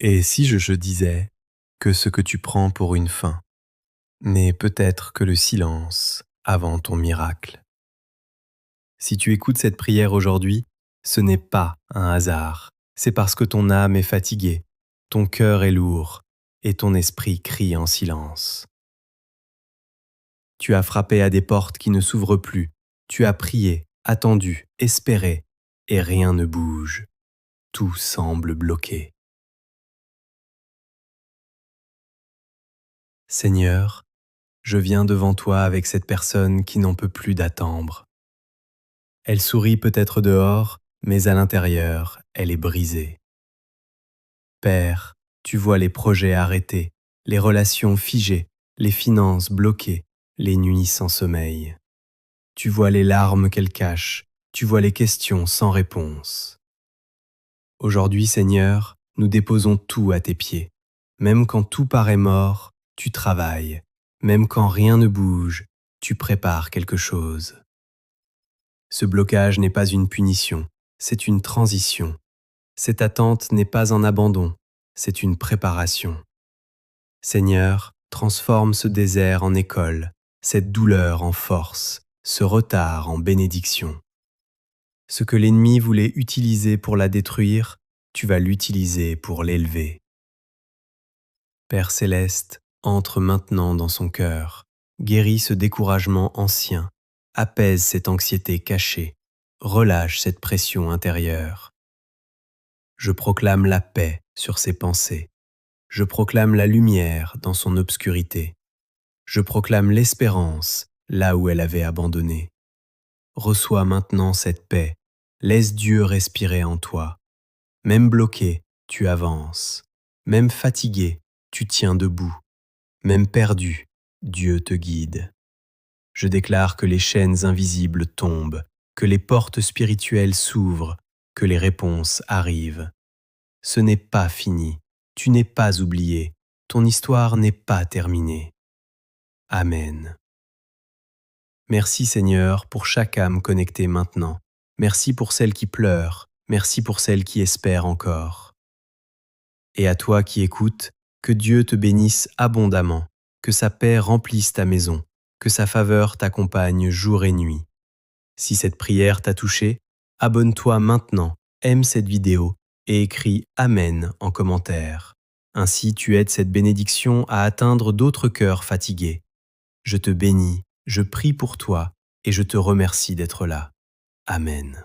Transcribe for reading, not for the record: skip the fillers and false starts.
Et si je disais que ce que tu prends pour une fin n'est peut-être que le silence avant ton miracle? Si tu écoutes cette prière aujourd'hui, ce n'est pas un hasard, c'est parce que ton âme est fatiguée, ton cœur est lourd et ton esprit crie en silence. Tu as frappé à des portes qui ne s'ouvrent plus, tu as prié, attendu, espéré, et rien ne bouge, tout semble bloqué. Seigneur, je viens devant toi avec cette personne qui n'en peut plus d'attendre. Elle sourit peut-être dehors, mais à l'intérieur, elle est brisée. Père, tu vois les projets arrêtés, les relations figées, les finances bloquées, les nuits sans sommeil. Tu vois les larmes qu'elle cache, tu vois les questions sans réponse. Aujourd'hui, Seigneur, nous déposons tout à tes pieds. Même quand tout paraît mort, tu travailles. Même quand rien ne bouge, tu prépares quelque chose. Ce blocage n'est pas une punition, c'est une transition. Cette attente n'est pas un abandon, c'est une préparation. Seigneur, transforme ce désert en école, cette douleur en force, ce retard en bénédiction. Ce que l'ennemi voulait utiliser pour la détruire, tu vas l'utiliser pour l'élever. Père céleste, entre maintenant dans son cœur, guéris ce découragement ancien, apaise cette anxiété cachée, relâche cette pression intérieure. Je proclame la paix sur ses pensées, je proclame la lumière dans son obscurité, je proclame l'espérance là où elle avait abandonné. Reçois maintenant cette paix, laisse Dieu respirer en toi. Même bloqué, tu avances. Même fatigué, tu tiens debout. Même perdu, Dieu te guide. Je déclare que les chaînes invisibles tombent, que les portes spirituelles s'ouvrent, que les réponses arrivent. Ce n'est pas fini, tu n'es pas oublié, ton histoire n'est pas terminée. Amen. Merci Seigneur pour chaque âme connectée maintenant. Merci pour celle qui pleure, merci pour celle qui espère encore. Et à toi qui écoutes, que Dieu te bénisse abondamment, que sa paix remplisse ta maison, que sa faveur t'accompagne jour et nuit. Si cette prière t'a touché, abonne-toi maintenant, aime cette vidéo et écris Amen en commentaire. Ainsi tu aides cette bénédiction à atteindre d'autres cœurs fatigués. Je te bénis, je prie pour toi et je te remercie d'être là. Amen.